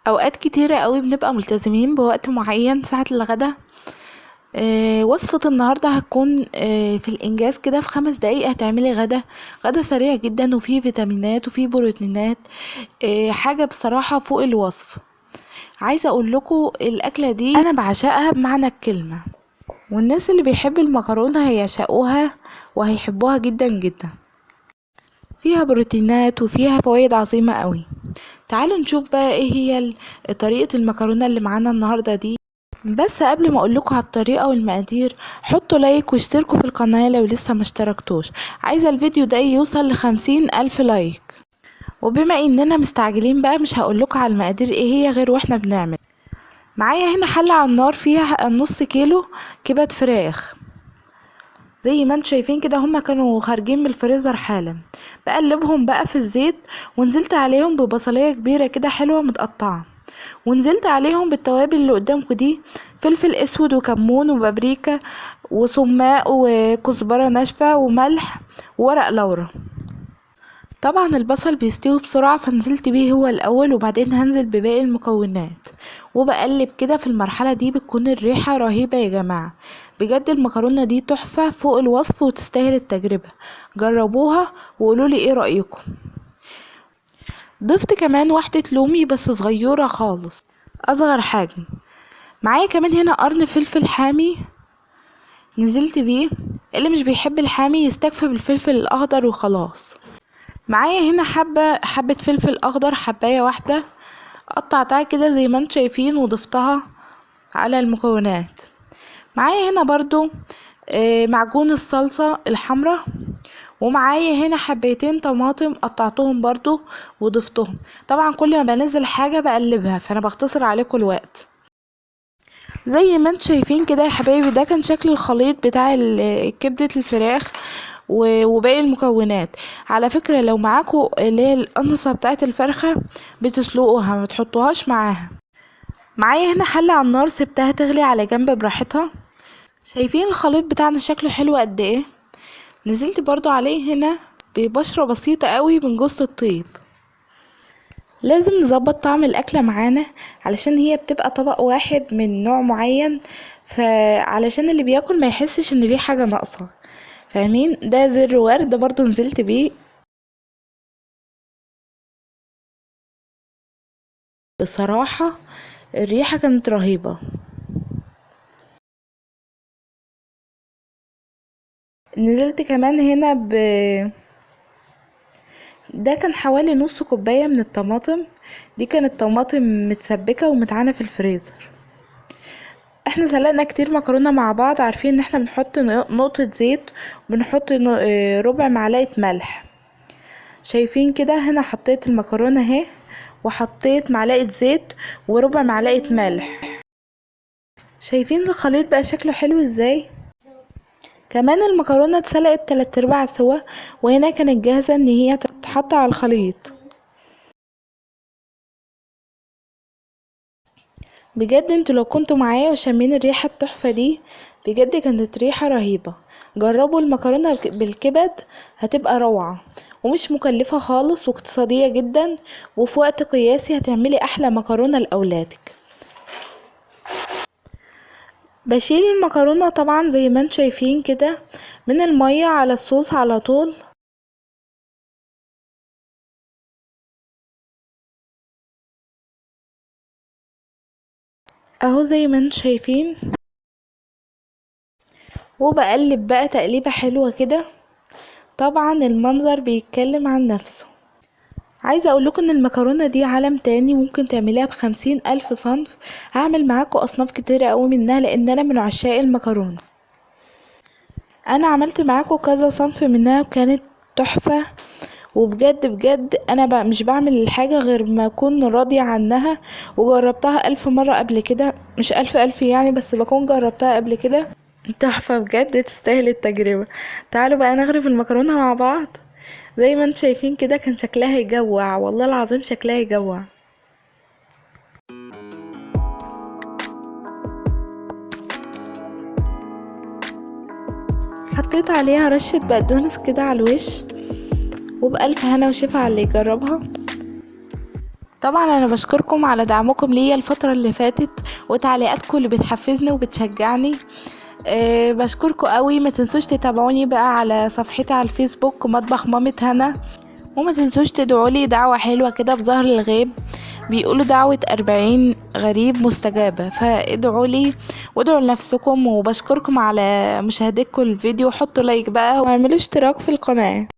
اوقات كتيرة قوي بنبقى ملتزمين بوقت معين ساعة الغدا. وصفة النهاردة هتكون في الانجاز كده في 5 دقايق هتعملي غدا سريع جدا وفيه فيتامينات وفيه بروتينات. حاجة بصراحة فوق الوصف. عايزة اقول لكم الاكلة دي انا بعشقها بمعنى الكلمة، والناس اللي بيحب المكرونة هيعشقوها وهيحبوها جدا جدا. فيها بروتينات وفيها فوائد عظيمة قوي. تعالوا نشوف بقى ايه هي طريقة المكرونة اللي معانا النهاردة دي. بس قبل ما اقولكوا على الطريقة والمقادير، حطوا لايك واشتركوا في القناة لو لسه ما اشتركتوش. عايزة الفيديو ده يوصل ل50,000 لايك. وبما اننا مستعجلين بقى مش هقولكوا على المقادير ايه هي غير واحنا بنعمل. معايا هنا حلة على النار فيها نص كيلو كبد فراخ. زي ما انتوا شايفين كده هما كانوا خارجين من الفريزر حالا. بقلبهم بقى في الزيت، ونزلت عليهم ببصلية كبيرة كده حلوة متقطعة، ونزلت عليهم بالتوابل اللي قدامكم دي: فلفل اسود وكمون وبابريكا وسماق وكزبرة ناشفة وملح وورق لورا. طبعا البصل بيستوي بسرعة فنزلت بيه هو الاول، وبعدين هنزل بباقي المكونات وبقلب كده. في المرحلة دي بتكون الريحة رهيبة يا جماعة. بجد المكرونة دي تحفة فوق الوصف وتستاهل التجربة. جربوها وقولولي ايه رأيكم. ضفت كمان واحدة لومي بس صغيرة خالص، اصغر حجم. معايا كمان هنا قرن فلفل حامي نزلت بيه. اللي مش بيحب الحامي يستكفي بالفلفل الاخضر وخلاص. معايا هنا حبة فلفل اخضر، حباية واحدة قطعتها كده زي ما انتم شايفين وضفتها على المكونات. معايا هنا برضو معجون الصلصة الحمراء. ومعايا هنا حبيتين طماطم قطعتهم برضو وضفتهم. طبعا كل ما بنزل حاجة بقلبها فانا بختصر عليكم الوقت. زي ما انتم شايفين كده يا حبايبي ده كان شكل الخليط بتاع كبدة الفراخ وباقي المكونات. على فكرة لو معاكم اللي هي القنصة بتاعت الفرخة بتسلقوها ما تحطوهاش معاها. معايا هنا حلة على النار سبتها تغلي على جنب براحتها. شايفين الخليط بتاعنا شكله حلو قد ايه. نزلت برضو عليه هنا ببشرة بسيطة قوي من جوز الطيب. لازم نظبط طعم الاكلة معانا علشان هي بتبقى طبق واحد من نوع معين، فعلشان اللي بياكل ما يحسش ان فيه حاجة ناقصة. فاهمين؟ ده زر ورد برضو نزلت بيه. بصراحة الريحة كانت رهيبة. نزلت كمان هنا ده كان حوالي نص كوباية من الطماطم. دي كانت طماطم متسبكة ومتعانة في الفريزر. احنا سلقنا كتير مكرونة مع بعض، عارفين ان احنا بنحط نقطة زيت وبنحط ربع معلقة ملح. شايفين كده هنا حطيت المكرونة اهي وحطيت معلقة زيت وربع معلقة ملح. شايفين الخليط بقى شكله حلو ازاي. كمان المكرونة اتسلقت 3/4 سوا، وهنا كانت جاهزة ان هي تتحط على الخليط. بجد انتوا لو كنتوا معايا وشامين الريحة التحفة دي، بجد كانت ريحة رهيبة. جربوا المكرونة بالكبد هتبقى روعة ومش مكلفة خالص واقتصادية جدا، وفي وقت قياسي هتعملي احلى مكرونة لاولادك. بشيل المكرونة طبعا زي ما انتوا شايفين كده من المية على الصوص على طول. اهو زي ما انتوا شايفين. وبقلب بقى تقليبة حلوة كده. طبعا المنظر بيتكلم عن نفسه. عايزة اقولكم ان المكرونة دي عالم تاني، ممكن تعمليها ب50,000 صنف. هعمل معاكم اصناف كتيرة اوي منها لان انا من عشاق المكرونة. انا عملت معاكم كذا صنف منها وكانت تحفة. وبجد بجد انا مش بعمل الحاجة غير ما اكون راضية عنها، وجربتها 1000 مرة قبل كده. مش الف يعني، بس بكون جربتها قبل كده. تحفة بجد تستاهل التجربة. تعالوا بقى نغرف المكرونة مع بعض. زي ما انتم شايفين كده كان شكلها يجوع، والله العظيم شكلها يجوع. حطيت عليها رشة بقدونس كده على الوش، وبألف هنا وشفا على اللي يجربها. طبعا انا بشكركم على دعمكم ليا الفترة اللي فاتت وتعليقاتكم اللي بتحفزني وبتشجعني. بشكركم قوي. ما تنسوش تتابعوني بقى على صفحتي على الفيسبوك مطبخ مامة هنا، وما تنسوش تدعولي دعوة حلوة كده بظهر الغيب. بيقولوا دعوة 40 غريب مستجابة، فادعولي وادعوا لنفسكم. وبشكركم على مشاهدتكم الفيديو. حطوا لايك بقى واعملوا اشتراك في القناة.